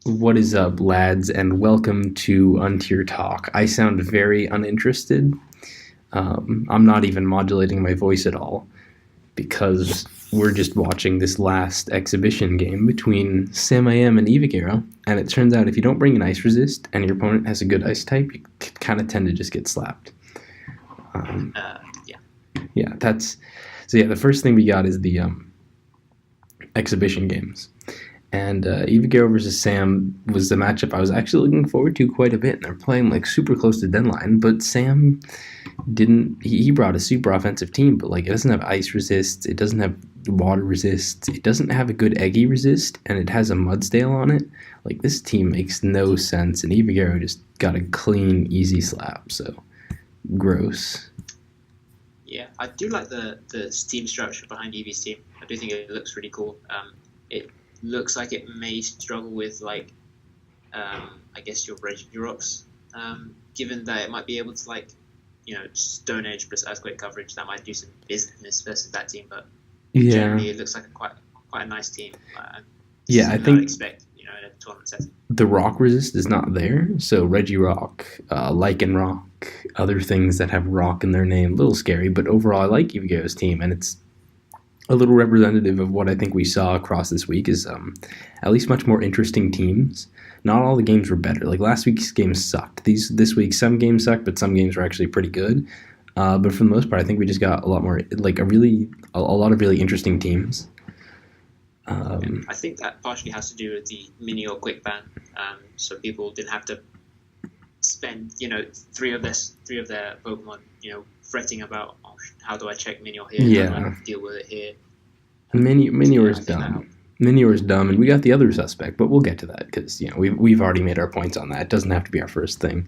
What is up, lads, and welcome to Untier Talk. I sound very uninterested. I'm not even modulating my voice at all because we're just watching this last exhibition game between Sam I Am and Evagero, and it turns out if you don't bring an ice resist and your opponent has a good ice type, you kind of tend to just get slapped. Yeah. Yeah, that's so. Yeah, the first thing we got is the exhibition games. And Evagero versus Sam was the matchup I was actually looking forward to quite a bit. And they're playing like super close to deadline, but Sam didn't. He brought a super offensive team, but like it doesn't have ice resist, it doesn't have water resist, it doesn't have a good eggy resist, and it has a Mudsdale on it. Like this team makes no sense, and Evagero just got a clean, easy slap. So gross. Yeah, I do like the team structure behind Evie's team. I do think it looks really cool. It looks like it may struggle with I guess your Rocks, given that it might be able to Stone Age plus Earthquake coverage. That might do some business versus that team, but generally it looks like quite a nice team. Yeah, I think I'd expect in a tournament setting. The rock resist is not there, so Regirock, Lichen Rock, other things that have rock in their name, a little scary, but overall I like Evageo's team, and it's a little representative of what I think we saw across this week is at least much more interesting teams. Not all the games were better. Like last week's games sucked. This week some games sucked, but some games were actually pretty good. But for the most part, I think we just got a lot more, like a lot of really interesting teams. I think that partially has to do with the mini or quick ban, so people didn't have to spend three of their Pokemon fretting about how do I check Minior here, how do I deal with it here. Minior is dumb. Minior is dumb, and we got the other suspect, but we'll get to that because we've already made our points on that. It doesn't have to be our first thing.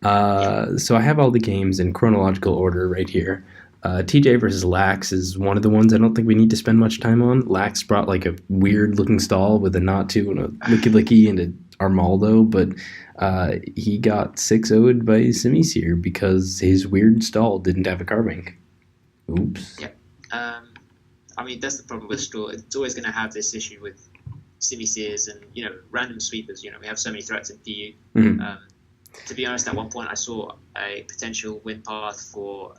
So I have all the games in chronological order right here. TJ versus Lax is one of the ones I don't think we need to spend much time on. Lax brought like a weird looking stall with a Natu and a Licky and a Armaldo, but he got 6-0'd by Simisear because his weird stall didn't have a Carbink. Oops. Yeah. I mean, that's the problem with stall. It's always going to have this issue with Simisears and random sweepers. We have so many threats in PU. Mm-hmm. To be honest, at one point I saw a potential win path for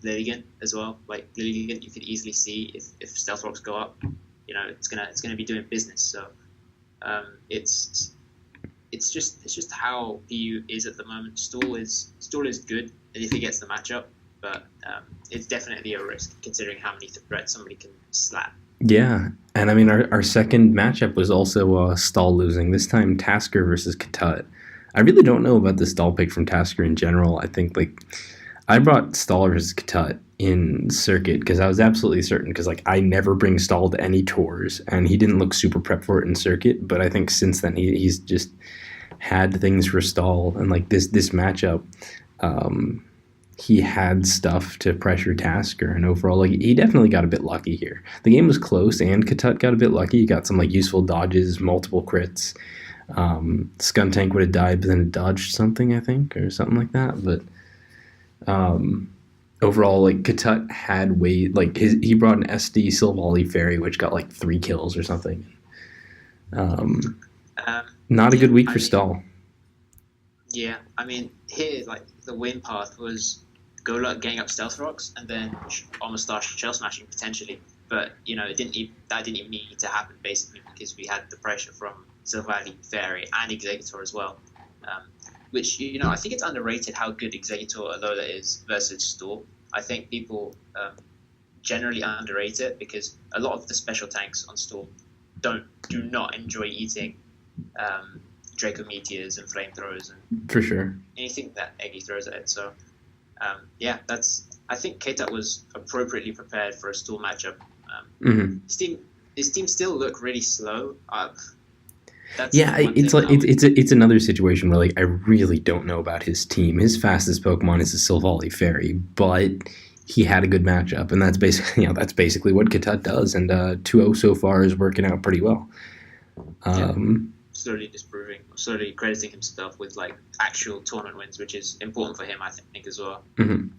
Lilligant as well. Like Lilligant, you could easily see if Stealth Rocks go up, it's gonna be doing business. So it's just how PU is at the moment. Stall is good if he gets the matchup, but it's definitely a risk considering how many threats somebody can slap. Yeah, and I mean our second matchup was also Stall losing. This time Tasker versus Katut. I really don't know about the Stall pick from Tasker in general. I think I brought Stall versus Katut in Circuit because I was absolutely certain because I never bring Stall to any tours, and he didn't look super prepped for it in Circuit. But I think since then he's just had things for Stall, and this matchup, he had stuff to pressure Tasker, and overall he definitely got a bit lucky here. The game was close, and Katut got a bit lucky. He got some useful dodges, multiple crits. Skuntank would have died, but then it dodged something, I think, or something like that. But overall, Katut had he brought an SD Silvally Fairy, which got 3 kills or something. Not a good week for Stall. Yeah, I mean, here, the win path was Golurk getting up Stealth Rocks and then almost start Shell Smashing potentially. But, that didn't even need to happen, basically, because we had the pressure from Silvally Fairy and Executor as well. Which, I think it's underrated how good Executor Alola is versus Stall. I think people generally underrate it because a lot of the special tanks on Stall do not enjoy eating Draco Meteors and Flamethrowers and for sure anything that Eggy throws at it. So, I think Katut was appropriately prepared for a Stall matchup. His team still look really slow. It's another situation where I really don't know about his team. His fastest Pokemon is a Silvally Fairy, but he had a good matchup, and that's basically what Katut does. And 2-0 so far is working out pretty well. Slowly crediting himself with actual tournament wins, which is important for him, I think, as well. Mm-hmm.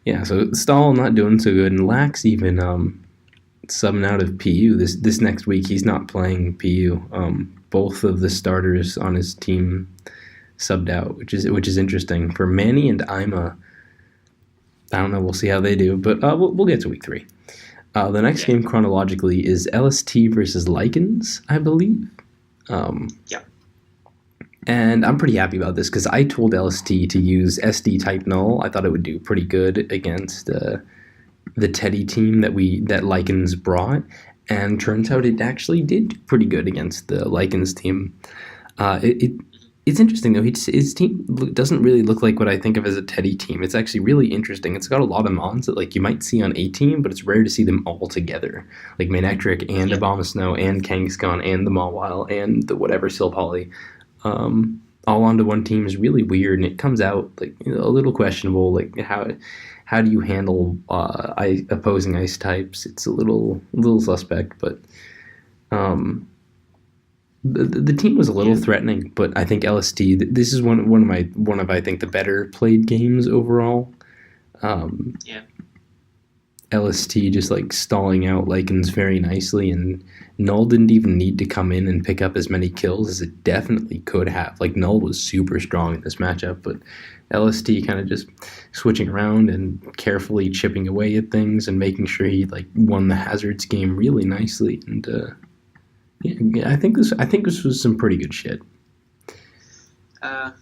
Yeah, so Stall not doing so good, and Lax even subbing out of PU this next week. He's not playing PU. Both of the starters on his team subbed out, which is interesting for Manny and Ima. I don't know. We'll see how they do, but we'll get to week 3. The next game chronologically is LST versus Lycans, I believe. Yeah. And I'm pretty happy about this because I told LST to use SD type null. I thought it would do pretty good against the Teddy team that Lycans brought, and turns out it actually did do pretty good against the Lycans team. It's interesting though. His team doesn't really look like what I think of as a Teddy team. It's actually really interesting. It's got a lot of mons that like you might see on a team, but it's rare to see them all together. Like Manectric and Abomasnow and Kangaskhan and the Mawile and the whatever Silpolly, all onto one team is really weird, and it comes out like a little questionable. Like how do you handle opposing ice types? It's a little suspect, but the team was a little threatening. But I think LST. This is one of I think the better played games overall. LST just like stalling out Lycans very nicely, and Null didn't even need to come in and pick up as many kills as it definitely could have. Like Null was super strong in this matchup, but LST kind of just switching around and carefully chipping away at things and making sure he like won the hazards game really nicely. And I think this was some pretty good shit. I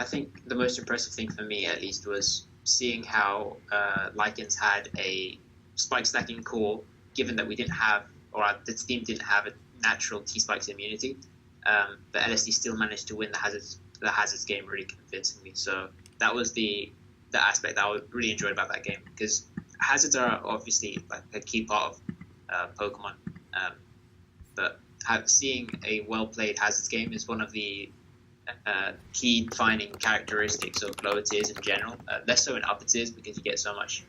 think the most impressive thing for me, at least, was seeing how Lycans had a spike stacking core, given that we didn't have, or the team didn't have a natural T-Spikes immunity. But LSD still managed to win the hazards game really convincingly. So that was the aspect that I really enjoyed about that game, because hazards are obviously like a key part of Pokemon. But seeing a well-played hazards game is one of the key defining characteristics of lower tiers in general. Less so in upper tiers because you get so much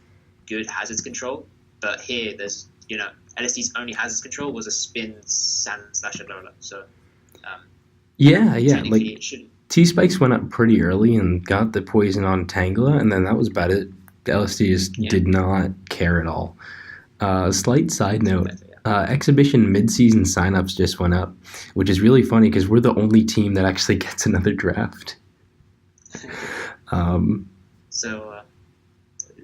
good hazards control. But here, there's LSD's only hazards control was a spin sand slash Alola. So like T-Spikes went up pretty early and got the poison on Tangela, and then that was about it. The LSD just did not care at all. Slight side note. Exhibition mid-season signups just went up, which is really funny because we're the only team that actually gets another draft. So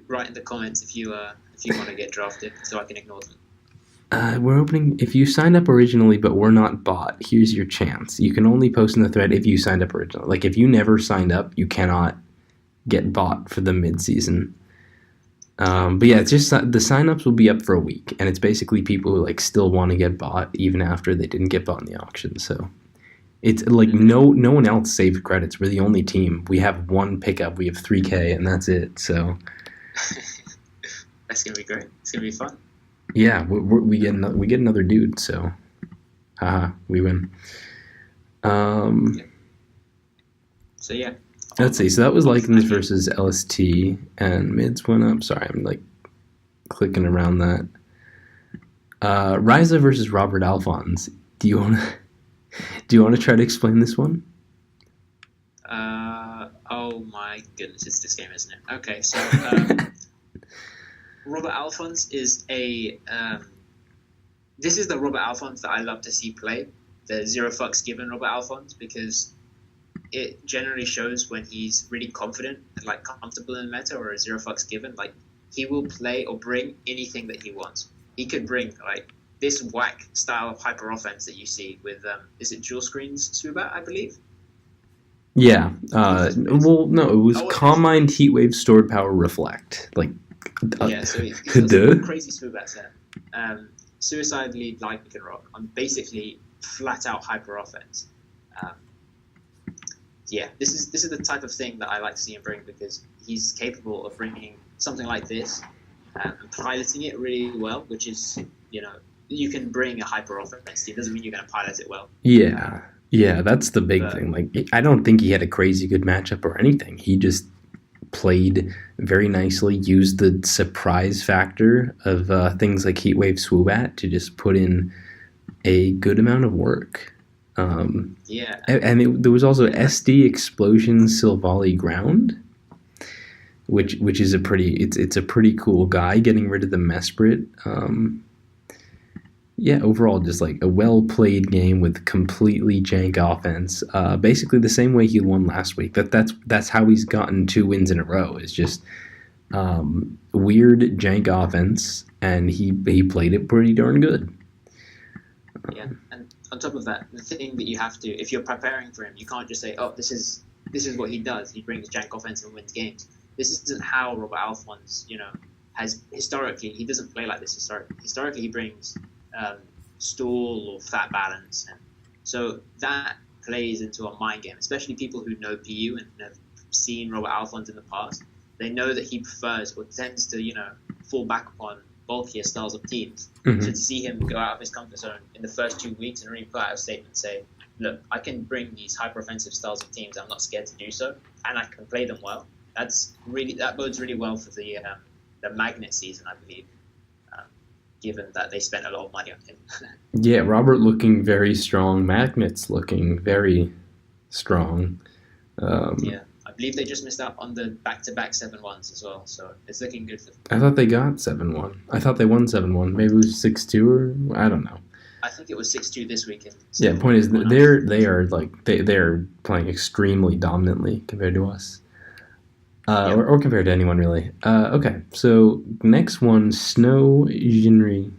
write in the comments if you want to get drafted, so I can ignore them. We're opening. If you signed up originally but were not bought, here's your chance. You can only post in the thread if you signed up originally. Like if you never signed up, you cannot get bought for the mid-season. But yeah, it's just the signups will be up for a week, and it's basically people who like still want to get bought even after they didn't get bought in the auction. So it's like no one else saved credits. We're the only team. We have one pickup. We have 3K, and that's it. So that's gonna be great. It's gonna be fun. Yeah, we get another dude. So, we win. So yeah. Let's see. So that was Lycans versus LST, and mids went up. Sorry, I'm like clicking around that. Ryza versus Robert Alphonse. Do you want to try to explain this one? Oh my goodness, it's this game, isn't it? Okay, so Robert Alphonse is this is the Robert Alphonse that I love to see play. The zero fucks given Robert Alphonse, because it generally shows when he's really confident and like comfortable in the meta, or a zero fucks given. Like he will play or bring anything that he wants. He could bring like this whack style of hyper offense that you see with is it Dual Screens Swoobat, I believe? Yeah. Well, no, it was Calm Mind, Heatwave, Stored Power, Reflect. Like so he's crazy Swoobat set. Suicide Lead, Lycanroc on basically flat out hyper offense. This is the type of thing that I like to see him bring, because he's capable of bringing something like this and piloting it really well, which is, you can bring a hyper offense team. Doesn't mean you're going to pilot it well. Yeah, that's the big thing. Like, I don't think he had a crazy good matchup or anything. He just played very nicely, used the surprise factor of things like Heatwave Swoobat to just put in a good amount of work. And there was also SD Explosion Silvally Ground, which is it's a pretty cool guy, getting rid of the Mesprit. Yeah, overall, just like a well played game with completely jank offense. Basically, the same way he won last week. That's how he's gotten 2 wins in a row. Is just weird jank offense, and he played it pretty darn good. Yeah, and on top of that, the thing that you have to, if you're preparing for him, you can't just say, "Oh, this is what he does. He brings jank offense and wins games." This isn't how Robert Alphonse, has historically. He doesn't play like this historically. Historically, he brings um, stall or fat balance, and so that plays into a mind game. Especially people who know PU and have seen Robert Alphonse in the past, they know that he prefers or tends to, fall back upon bulkier styles of teams. Mm-hmm. So to see him go out of his comfort zone in the first 2 weeks and really put out a statement and say, look, I can bring these hyper-offensive styles of teams. I'm not scared to do so, and I can play them well. That bodes really well for the Magnet season, I believe, given that they spent a lot of money on him. Yeah, Robert looking very strong. Magnets looking very strong. Yeah, I believe they just missed out on the back-to-back 7-1s as well, so it's looking good for them. I thought they got 7-1. I thought they won 7-1. Maybe it was 6-2 or I don't know. I think it was 6-2 this weekend. Yeah, point is they're playing extremely dominantly compared to us. Or compared to anyone really. Okay, so next one, Snow Jiri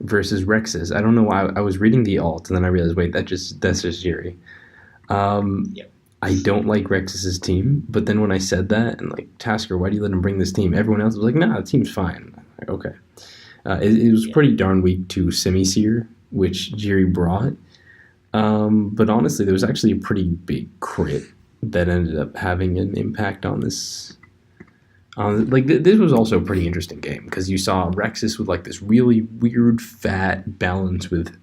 versus Rexus. I don't know why I was reading the alt and then I realized, wait, that's just Jiri. I don't like Rexus's team, but then when I said that and like, Tasker, why do you let him bring this team? Everyone else was like, nah, the team's fine. Like, okay. It was pretty darn weak to Semi-Seer, which Jiri brought. But honestly, there was actually a pretty big crit that ended up having an impact on this. This was also a pretty interesting game because you saw Rexus with like this really weird fat balance with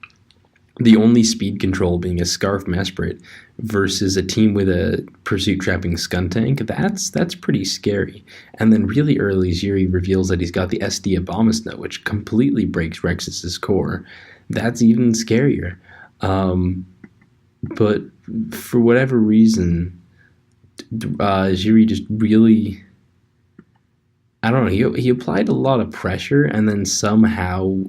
the only speed control being a Scarf Mesprit versus a team with a Pursuit Trapping Skuntank. That's pretty scary. And then really early, Jiri reveals that he's got the SD Abomasnow, which completely breaks Rexus's core. That's even scarier. But for whatever reason, Jiri just really, I don't know, he applied a lot of pressure and then somehow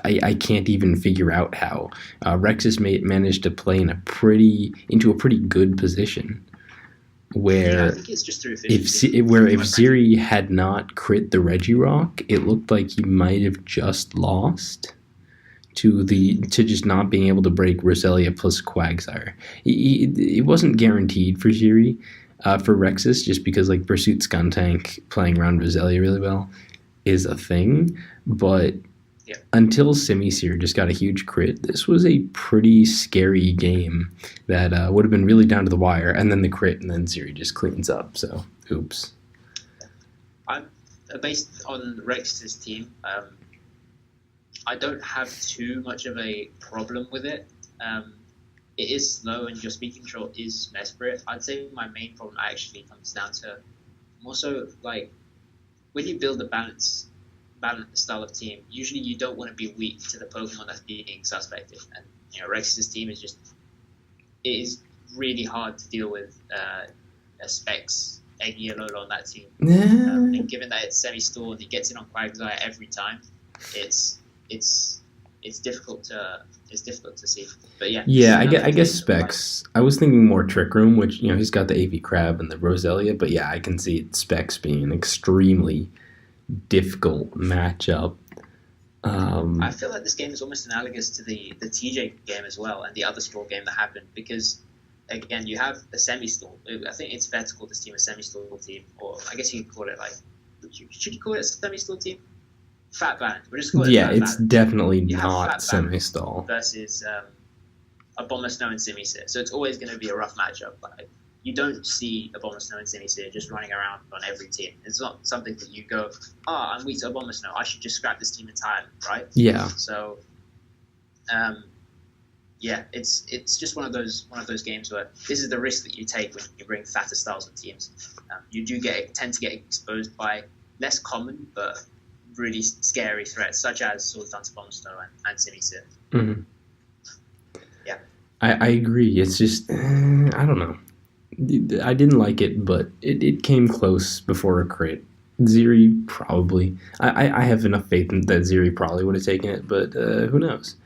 I can't even figure out how Rexus managed to play into a pretty good position where I think it's just through efficiency. if Jiri had not crit the Regirock, it looked like he might have just lost to just not being able to break Roselia plus Quagsire. It wasn't guaranteed for Jiri. For Rexus, just because like Pursuit Skuntank playing around Roselia really well is a thing, but until Semi-Seer just got a huge crit, this was a pretty scary game that would have been really down to the wire, and then the crit, and then Jiri just cleans up, so oops. I'm based on Rex's team, I don't have too much of a problem with it. It is slow and your speed control is Mesprit. I'd say my main problem actually comes down to more so like when you build a balanced style of team, usually you don't want to be weak to the Pokemon that's being suspected. And Rex's team is really hard to deal with a Specs Eggy Alola on that team. And given that it's semi-stall and he gets in on Quagsire every time, it's difficult to see. But yeah, I guess Specs. I was thinking more Trick Room, which he's got the AV Crab and the Roselia, but yeah, I can see Specs being an extremely difficult matchup. I feel like this game is almost analogous to the TJ game as well and the other stall game that happened because again you have a semi-stall. I think it's fair to call this team a semi-stall team, or I guess you could call it like should you call it a semi-stall team? Fat Balance. We're just calling it Fat it's Balance. definitely not semi-stall. Versus Abomasnow and Semi-Seer. So it's always going to be a rough matchup. Like, you don't see Abomasnow and Semi-Seer just running around on every team. It's not something that you go, I'm weak to Abomasnow. I should just scrap this team entirely, right? Yeah. So, it's just one of those games where this is the risk that you take when you bring fatter styles of teams. You do tend to get exposed by less common but really scary threats such as Swords Dance Abomasnow and Semi-Seer. Mm-hmm. Yeah. I agree. It's just, I don't know. I didn't like it, but it came close before a crit. Ziri probably. I have enough faith in that Ziri probably would have taken it, but who knows?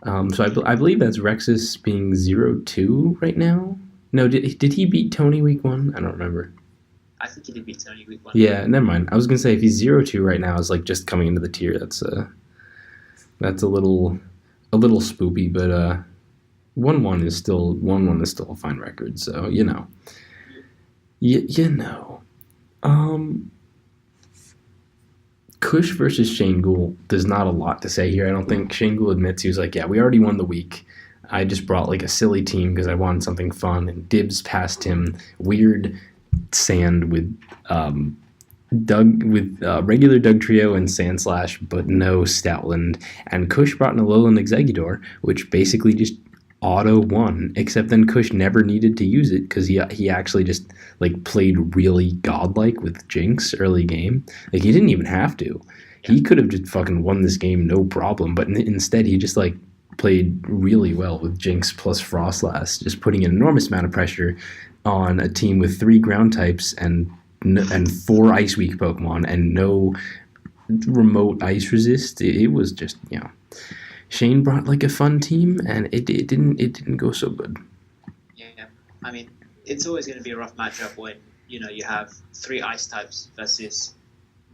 So I believe that's Rexus being 0-2 right now. No, did he beat Tony week 1? I don't remember. I think he did beat Tony week 1. Yeah, never mind. I was gonna say if he's 0-2 right now, is like just coming into the tier. That's a little spoopy, but 1-1 is still 1-1 is still a fine record. So you know, you know. Kush versus Shane Gould, there's not a lot to say here. I don't think Shane Gould admits he was like, yeah, we already won the week. I just brought like a silly team because I wanted something fun, and Dibs passed him weird sand with regular Doug Trio and Sand Slash, but no Stoutland. And Kush brought an Alolan Exeggutor, which basically just auto won, except then Kush never needed to use it because he actually just like played really godlike with Jinx early game. Like he didn't even have to. He could have just fucking won this game no problem, but instead he just like played really well with Jinx plus Frostlass, just putting an enormous amount of pressure on a team with 3 ground types and 4 Ice Weak Pokemon and no remote Ice Resist. It was just, you know, Shane brought like a fun team, and it didn't go so good. Yeah, I mean, it's always going to be a rough matchup when you have 3 ice types versus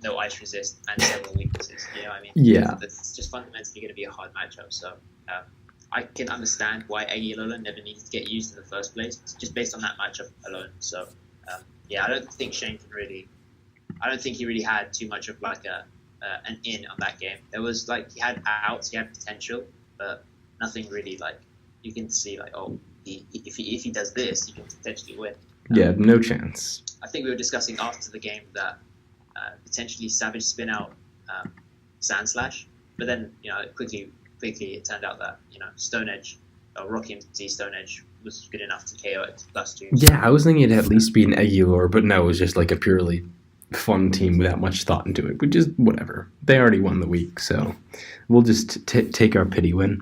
no ice resist and several weaknesses. You know, I mean, yeah, that's just fundamentally going to be a hard matchup. So I can understand why Aguilola never needed to get used in the first place, just based on that matchup alone. So yeah, I don't think Shane can really. I don't think he really had too much of like an in on that game. There was like he had outs, he had potential, but nothing really like you can see like if he does this, he can potentially win. Yeah, no chance. I think we were discussing after the game that potentially Savage spin out Sand Slash, but then quickly it turned out that Stone Edge or Rocky MZ Stone Edge was good enough to KO it +2. Yeah, I was thinking it'd at least be an Aguilar, but no, it was just like a purely fun team without much thought into it, which is whatever. They already won the week, so we'll just take our pity win.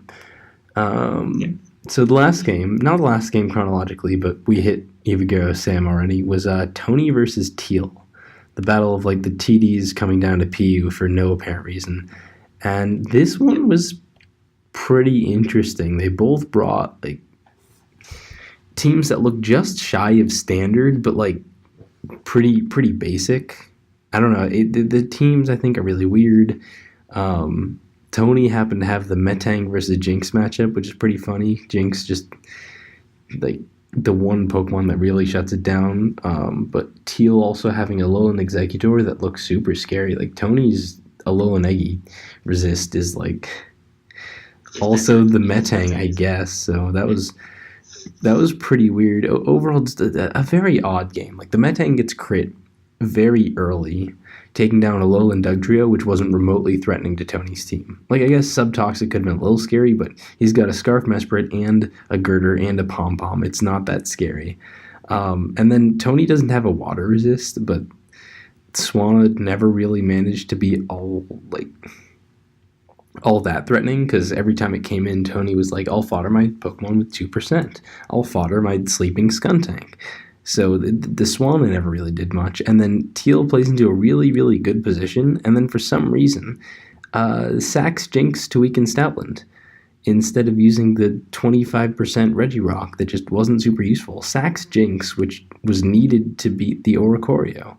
So the last game, not the last game chronologically, but we hit Evagero Sam already, was Tony versus Teal. The battle of like the TDs coming down to PU for no apparent reason. And this one was pretty interesting. They both brought like teams that look just shy of standard, but like pretty basic. I don't know. The teams I think are really weird. Tony happened to have the Metang versus Jinx matchup, which is pretty funny. Jinx just like the one Pokemon that really shuts it down. But Teal also having a Alolan Exeggutor that looks super scary. Like Tony's Alolan Eggy resist is like also the Metang, I guess. So that was pretty weird. Overall, just a very odd game. Like the Metang gets crit very early, taking down a Alolan Dugtrio, which wasn't remotely threatening to Tony's team. Like I guess Subtoxic could have been a little scary, but he's got a Scarf Mesprit and a Girder and a Pom Pom. It's not that scary. And then Tony doesn't have a Water Resist, but Swanna never really managed to be all that threatening, because every time it came in, Tony was like, I'll fodder my Pokemon with 2%. I'll fodder my sleeping Skuntank. So the Swanna never really did much. And then Teal plays into a really, really good position, and then for some reason, sacks Jinx to weaken Stoutland. Instead of using the 25% Regirock that just wasn't super useful. Sacks Jinx, which was needed to beat the Oricorio.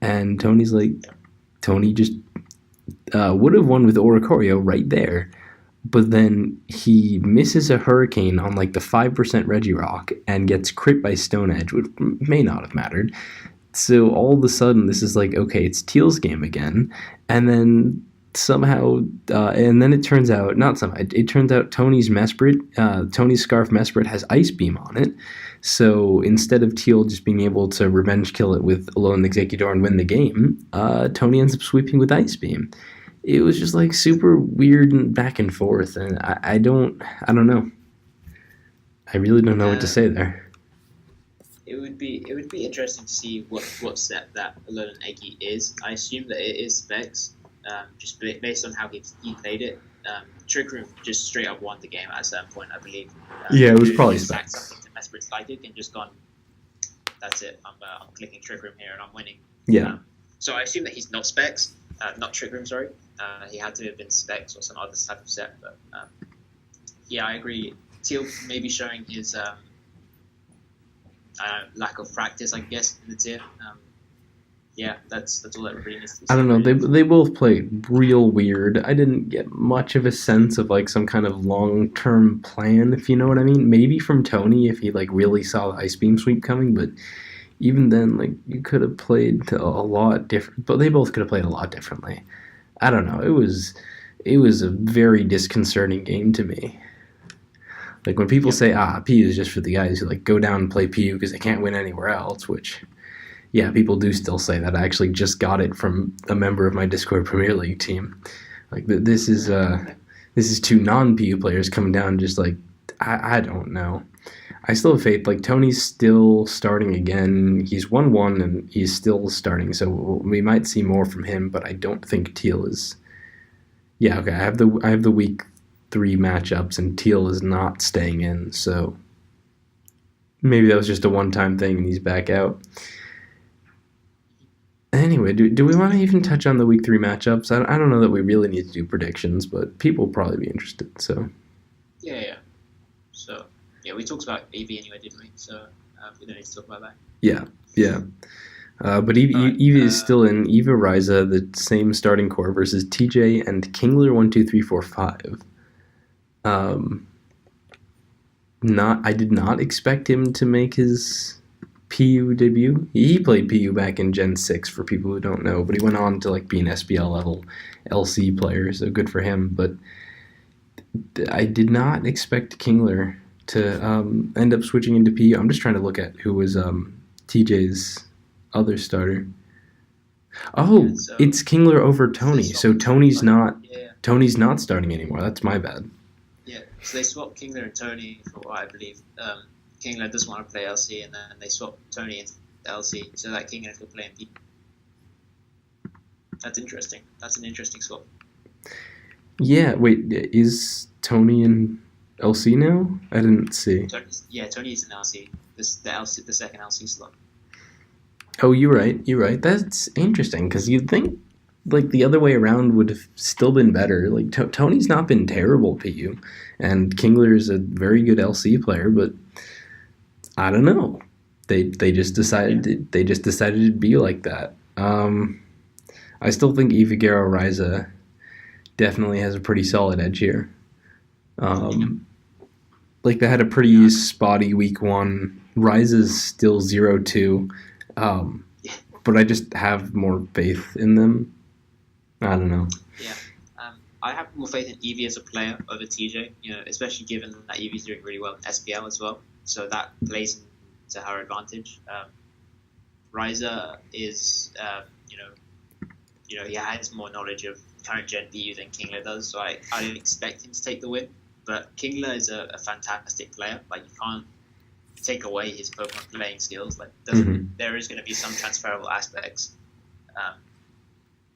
And Tony's like, Tony just would have won with Oricorio right there, but then he misses a Hurricane on like the 5% Regirock and gets crit by Stone Edge, which may not have mattered. So all of a sudden, this is like, okay, it's Teal's game again, and then somehow, and then it turns out Tony's Mesprit, Tony's Scarf Mesprit has Ice Beam on it. So instead of Teal just being able to revenge kill it with Alolan Exeggutor and win the game, Tony ends up sweeping with Ice Beam. It was just like super weird and back and forth, and I don't know. I really don't know what to say there. It would be interesting to see what set that Alolan Eggy is. I assume that it is Specs, just based on how he played it. Trick Room just straight up won the game at a certain point, I believe. Yeah, it was probably Specs. Something to Mesprit's Psychic and just gone, that's it. I'm clicking Trick Room here and I'm winning. Yeah. So I assume that he's not specs, not trick room. Sorry, he had to have been specs or some other type of set. But yeah, I agree. Teal maybe showing his lack of practice, I guess, in the tier. Yeah, that's all that really needs to be I don't said. know. Really. They both play real weird. I didn't get much of a sense of like some kind of long term plan, if you know what I mean. Maybe from Tony if he like really saw the ice beam sweep coming, but even then, like you could have played a lot different. But they both could have played a lot differently. I don't know. It was a very disconcerting game to me. Like when people Yep. say, PU is just for the guys who like go down and play PU because they can't win anywhere else, which yeah, people do still say that. I actually just got it from a member of my Discord Premier League team. Like this is two non-PU players coming down. Just like I don't know. I still have faith. Like Tony's still starting again. He's 1-1 and he's still starting. So we might see more from him. But I don't think Teal is. Yeah, okay. I have the week 3 matchups and Teal is not staying in. So maybe that was just a one-time thing and he's back out. Anyway, do we want to even touch on the week 3 matchups? I don't know that we really need to do predictions, but people will probably be interested. So Yeah. So yeah, we talked about EV anyway, didn't we? So we don't need to talk about that. yeah. But Eva, Alright, Eva is still in. Eva Riza, the same starting core versus TJ and Kingler 1 2 3 4 5. Not I did not expect him to make his PU debut. He played PU back in Gen 6 for people who don't know, but he went on to like be an SBL level LC player, so good for him. But I did not expect Kingler to end up switching into PU. I'm just trying to look at who was TJ's other starter. Oh, Yeah, so it's Kingler over Tony. they So swapped Tony, Tony's not starting anymore. That's my bad. yeah. So they swapped Kingler and Tony for what I believe. Kingler doesn't want to play LC, and then they swapped Tony into LC so that Kingler could play in P. That's interesting. That's an interesting swap. Yeah, wait, is Tony in LC now? I didn't see. Tony is in LC. The second LC slot. Oh, you're right. That's interesting because you'd think like the other way around would have still been better. Like Tony's not been terrible PU, and Kingler is a very good LC player, but I don't know. They just decided to be like that. I still think Evagero Riza definitely has a pretty solid edge here. Like they had a pretty spotty week 1. Riza's still 0-2, but I just have more faith in them. I don't know. Yeah. I have more faith in Evie as a player over TJ, especially given that Evie's doing really well in SPL as well. So that plays into her advantage. Riza is, he has more knowledge of current gen BU than Kingler does, so I didn't expect him to take the win. But Kingler is a fantastic player. Like, you can't take away his Pokemon playing skills. Like, there is going to be some transferable aspects.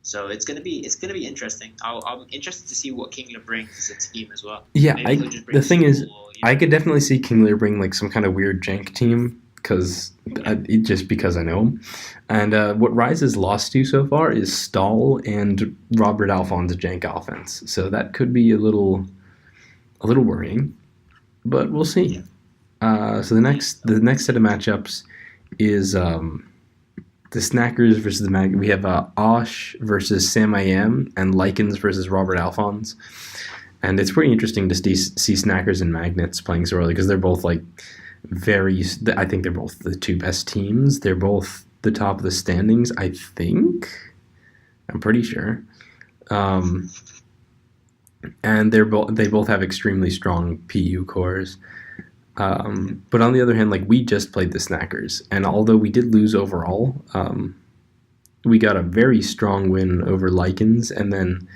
So it's gonna be interesting. I'm interested to see what Kingler brings as a team as well. Yeah, the thing is, I could definitely see Kingler bring like some kind of weird jank team because I know him. And what Rise has lost to so far is Stahl and Robert Alphon's jank offense. So that could be a little worrying, but we'll see. So the next set of matchups is the Snackers versus the Mag. We have Osh versus Sam I Am and Lycans versus Robert Alphonse. And it's pretty interesting to see Snackers and Magnets playing so early because they're both like I think they're both the 2 best teams. They're both the top of the standings, I think. I'm pretty sure. And they both have extremely strong PU cores. But on the other hand, like we just played the Snackers, and although we did lose overall, we got a very strong win over Lycans, and then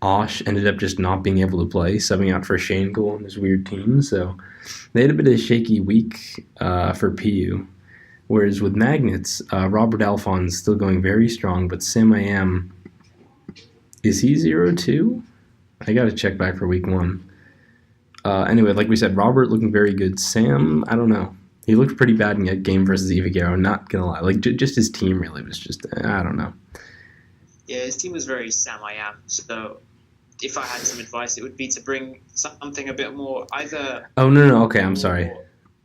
Osh ended up just not being able to play, subbing out for Shane Goal and his weird team. So they had a bit of a shaky week for PU. Whereas with Magnets, Robert Alphonse still going very strong, but Sam I Am, is he 0-2? I got to check back for week 1. Anyway, like we said, Robert looking very good. Sam, I don't know. He looked pretty bad in that game versus Evagero. Not gonna lie, like just his team really was just I don't know. Yeah, his team was very Sam I am. So if I had some advice, it would be to bring something a bit more either Oh no, okay, I'm sorry.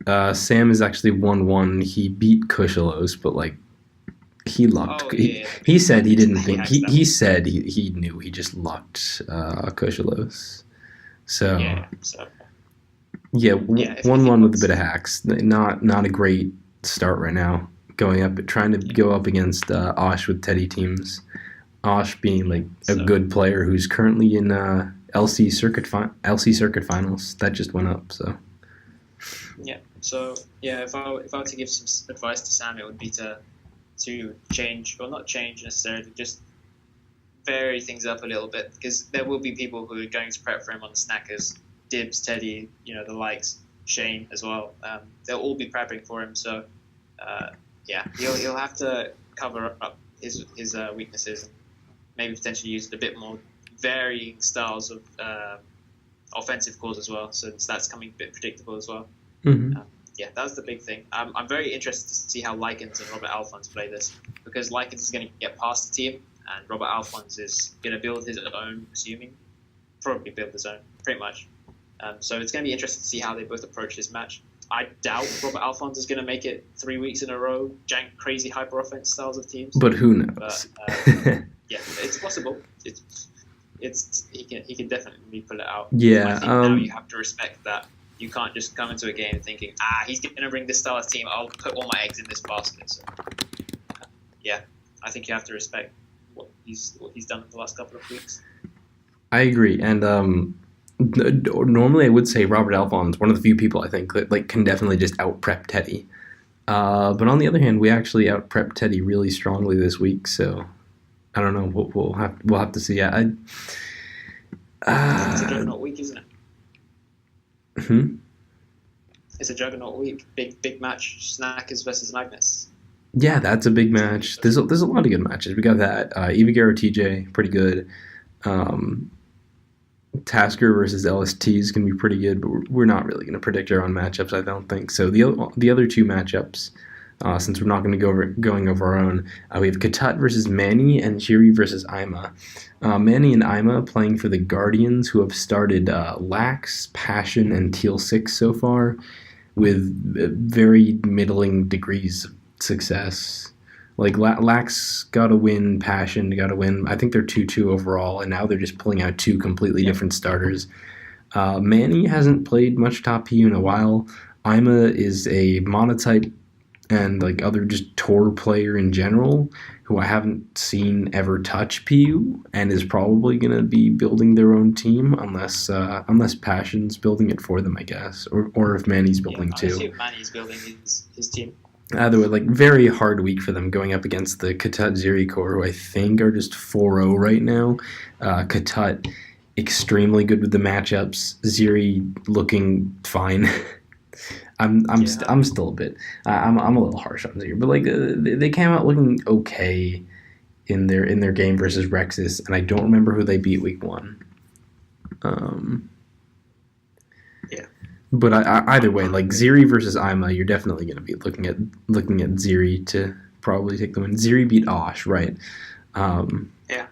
more. Sam is actually 1-1. He beat Kushalos, but like he lucked. Oh yeah, He said he didn't he think hacks that he one. said he knew he just lucked Kushalos. So Yeah, so yeah, yeah, if he 1-1 with a wants, bit of hacks. Not a great start right now. Going up, trying to yeah, go up against Osh with Teddy teams. Osh being yeah. like a So good player who's currently in LC circuit finals that just went up. So yeah, so yeah, if I were to give some advice to Sam, it would be to change or not change necessarily, just vary things up a little bit because there will be people who are going to prep for him on the snackers, Dibs, Teddy, the likes, Shane as well. They'll all be prepping for him, so yeah, he'll have to cover up his weaknesses and maybe potentially use a bit more varying styles of offensive calls as well. So that's coming a bit predictable as well. mm-hmm. Um, yeah, that was the big thing. I'm very interested to see how Likens and Robert Alphonse play this because Likens is going to get past the team and Robert Alphonse is going to build his own, probably build his own, pretty much. So it's going to be interesting to see how they both approach this match. I doubt Robert Alphonse is going to make it 3 weeks in a row, jank, crazy hyper offense styles of teams. But who But knows? yeah, it's possible. He can definitely pull it out. I Yeah. think now you have to respect that. You can't just come into a game thinking, he's going to bring this style of team. I'll put all my eggs in this basket. So, yeah, I think you have to respect what he's done in the last couple of weeks. I agree, and normally I would say Robert Alphonse, one of the few people I think that like can definitely just out prep Teddy. But on the other hand, we actually out prepped Teddy really strongly this week, so I don't know. We'll have to see. It's a juggernaut week, isn't it? Hmm? It's a juggernaut week. Big match. Snackers versus Magnets. Yeah, that's a big match. There's a lot of good matches. We got that Evagero TJ, pretty good. Um, Tasker versus LST is going to be pretty good, but we're not really going to predict our own matchups, I don't think. So the other two matchups, since we're not going to going over our own, we have Katat versus Manny and Jiri versus Ima. Manny and Ima playing for the Guardians, who have started Lax, Passion, and Teal 6 so far, with very middling degrees of success. Like Lax got to win, Passion got to win. I think they're 2-2 overall, and now they're just pulling out two completely different starters. Manny hasn't played much top PU in a while. Ima is a monotype and like other just tour player in general who I haven't seen ever touch PU and is probably going to be building their own team unless Passion's building it for them, I guess, or if Manny's building I too. assume Manny's building his team. Either way, like very hard week for them going up against the Katat Ziri core, who I think are just 4-0 right now. Katat extremely good with the matchups. Ziri looking fine. I'm still a bit. I'm a little harsh on Ziri, but like they came out looking okay in their game versus Rexus, and I don't remember who they beat week one. Yeah. But either way, like Ziri versus Ima, you're definitely going to be looking at Ziri to probably take the win. Ziri beat Osh, right? Yeah.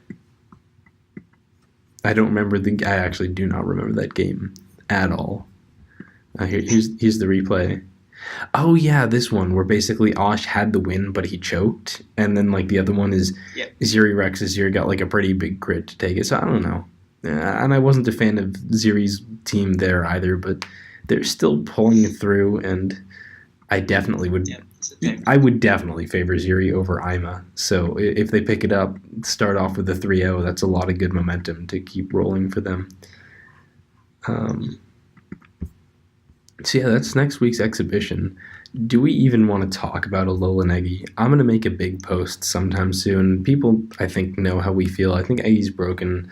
I don't remember I actually do not remember that game at all. Here's the replay. Oh yeah, this one where basically Osh had the win, but he choked, and then like the other one is Ziri Rexus. Ziri got like a pretty big crit to take it. So I don't know, and I wasn't a fan of Ziri's team there either, but they're still pulling it through, and I definitely would. I would definitely favor Ziri over Ima. So if they pick it up, start off with a 3-0, that's a lot of good momentum to keep rolling for them. So yeah, that's next week's exhibition. Do we even want to talk about Alola and Eggy? I'm going to make a big post sometime soon. People, I think, know how we feel. I think Eggy's broken.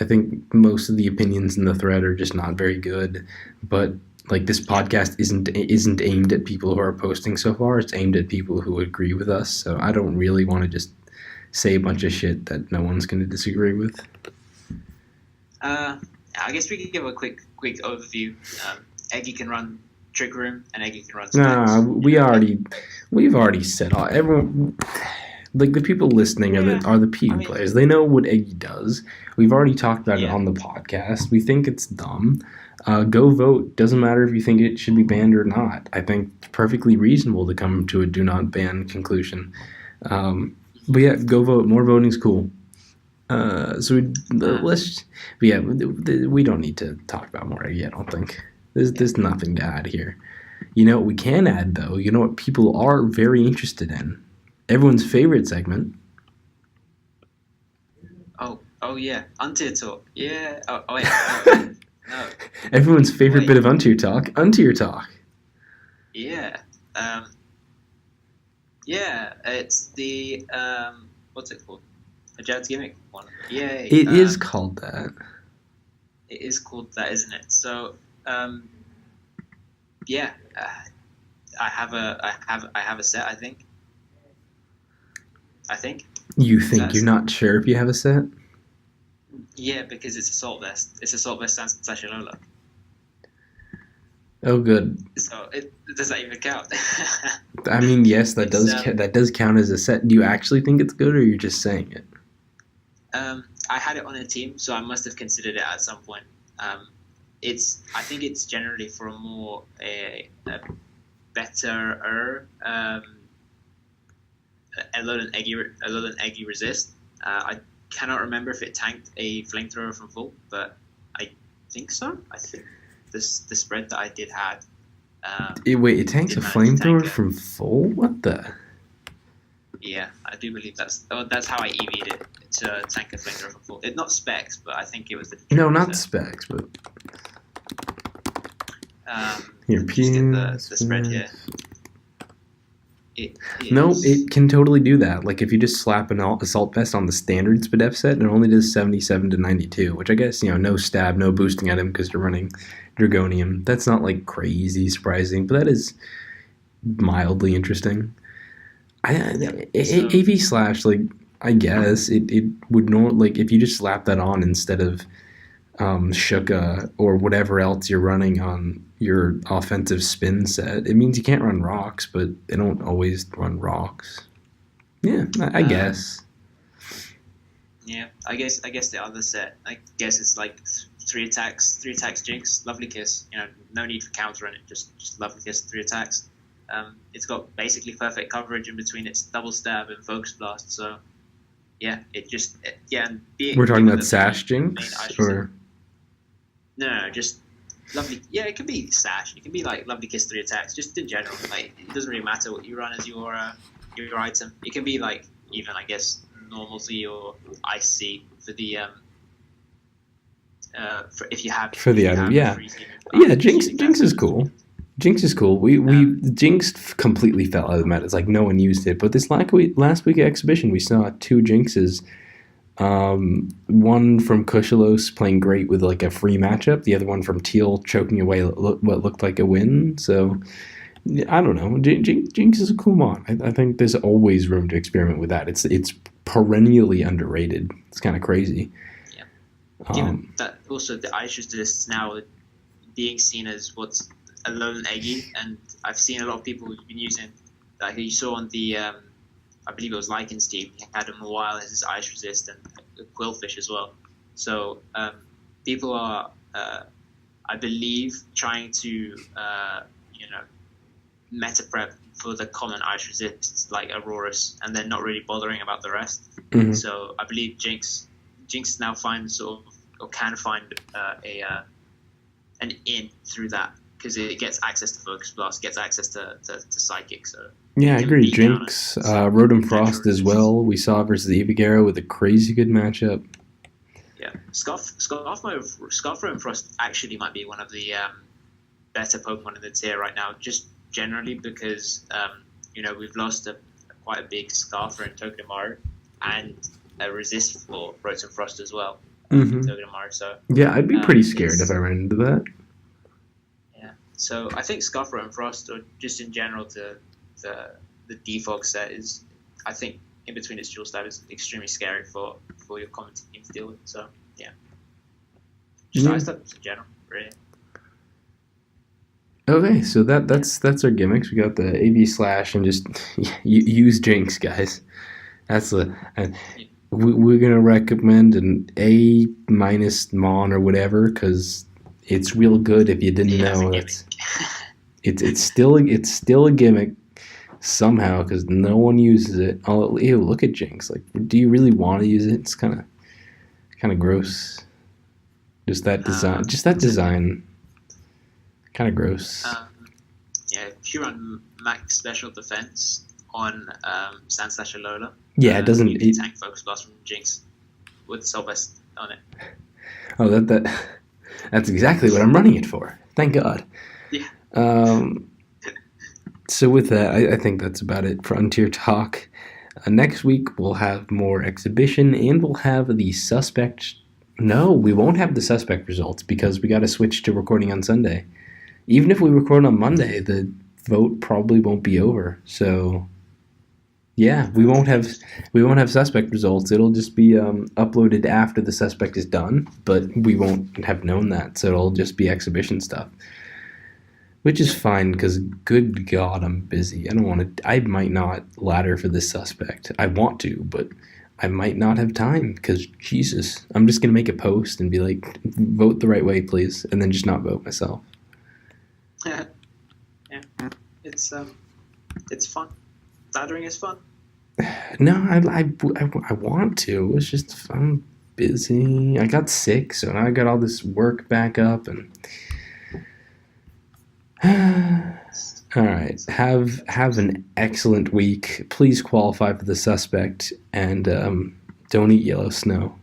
I think most of the opinions in the thread are just not very good. But like this podcast isn't aimed at people who are posting so far. It's aimed at people who agree with us. So I don't really want to just say a bunch of shit that no one's going to disagree with. I guess we could give a quick overview. Eggy can run Trick Room, and Eggy can run Nah, specs. we've already said all everyone. Like the people listening Yeah, are the PU I mean, players. They know what Eggy does. We've already talked about it yeah. on the podcast. We think it's dumb. Go vote. Doesn't matter if you think it should be banned or not. I think it's perfectly reasonable to come to a do not ban conclusion. But yeah, go vote. More voting's cool. Um, Let's. But yeah, we don't need to talk about more Eggy. I don't think yeah. there's nothing to add here. You know what we can add though? You know what people are very interested in? Everyone's favorite segment. Oh yeah. Untier talk. Yeah. Oh wait. No. Everyone's favorite Wait. bit of Untier talk. Untier talk. Yeah. Um. Yeah. It's the What's it called? A Jad's gimmick one. Yay. It is called that. It is called that, isn't it? So, yeah. I have a set. I think. You Is think that you're not sure if you have a set? Yeah, because it's Assault Vest. It's Assault Vest sans Lola. Oh, good. So does that even count? I mean, yes, that It's, that does count as a set. Do you actually think it's good, or you're just saying it? I had it on a team, so I must have considered it at some point. I think it's generally for a better Alolan Eggy resist. I cannot remember if it tanked a flamethrower from full, but I think so. I think the spread that I did had. Wait, it tanks a did manage to tank flamethrower it. from full? What the? Yeah, I do believe that's how I EV'd it to tank a flamethrower from full. It not specs, but I think it was the. No, not set. specs, but Let me just get the spread here. It is, no, it can totally do that. Like if you just slap an assault vest on the standard SPDEF set, it only does 77 to 92, which I guess no stab, no boosting at him because you're running Dragonium. That's not like crazy surprising, but that is mildly interesting. AV slash, like I guess it would like if you just slap that on instead of Shuka or whatever else you're running on your offensive spin set. It means you can't run rocks, but they don't always run rocks. Yeah, I guess. Yeah, I guess the other set. I guess it's like three attacks Jinx, Lovely Kiss. No need for counter on it. Just Lovely Kiss, 3 attacks. It's got basically perfect coverage in between its double stab and Focus Blast. So yeah, and we're talking about Sash Jinx or. No, just Lovely. Yeah, it can be Sash. It can be like Lovely Kiss, 3 attacks. Just in general, like it doesn't really matter what you run as your item. It can be like even I guess Normalcy or Icy for the if you have for the item. Yeah, Jinx is cool. Jinx is cool. Jinx completely fell out of the meta. It's like no one used it. But this last week exhibition, we saw 2 Jinxes. One from Kushalos playing great with like a free matchup. The other one from Teal choking away what looked like a win. So I don't know. Jinx is a cool mod. I think there's always room to experiment with that. It's perennially underrated. It's kind of crazy. Yeah. Given that also the Ice Resist now being seen as what's a lone Eggy, and I've seen a lot of people who've been using like you saw on the I believe it was Lycan's team. He had him a while as his Ice Resist and Quillfish as well. So people are, I believe, trying to meta prep for the common Ice Resists like Aurorus, and then not really bothering about the rest. Mm-hmm. So I believe Jinx now finds can find an in through that because it gets access to Focus Blast, gets access to Psychic. So. Yeah, I agree. Jinx, Rotom Frost as well. We saw versus Evigarrow with a crazy good matchup. Yeah, Scarf Rotom Frost actually might be one of the better Pokemon in the tier right now, just generally because we've lost quite a big Scarfer in Togedemaru and a resist for Rotom Frost as well. Mm-hmm. Togedemaru, so yeah, I'd be pretty scared if I ran into that. Yeah, so I think Scarf Rotom Frost, or just in general, the default set is, I think, in between its dual stab is extremely scary for your common team to deal with. So yeah, just ice steps in general, really. Okay, so Yeah. that's our gimmicks. We got the AV slash and just use Jinx, guys. That's the Yeah. we're gonna recommend an A minus Mon or whatever because it's real good. If you didn't Yeah, as a know, gimmick. that's it's still a gimmick somehow because no one uses it. Oh, ew! Look at Jinx. Like, do you really want to use it? It's kind of gross. Just that design. Just that It's okay. design. Kind of gross. Um, yeah, if you run max special defense on Sand Slasher Lola, Yeah, it you doesn't. can tank Focus Blast from Jinx with Soul Best on it. Oh, that's exactly what I'm running it for. Thank God. Yeah. Um, so with that, I think that's about it for Untier Talk. Next week we'll have more exhibition and we'll have the suspect. No, we won't have the suspect results because we got to switch to recording on Sunday. Even if we record on Monday, the vote probably won't be over. So yeah, we won't have suspect results. It'll just be uploaded after the suspect is done, but we won't have known that, so it'll just be exhibition stuff, which is Yeah. fine because good God, I'm busy. I don't want to. I might not ladder for this suspect. I want to, but I might not have time because Jesus, I'm just gonna make a post and be like, vote the right way, please, and then just not vote myself. Yeah. It's it's fun. Laddering is fun. No, I want to. It's just I'm busy. I got sick, so now I got all this work back up, and all right. Have an excellent week. Please qualify for the suspect, and don't eat yellow snow.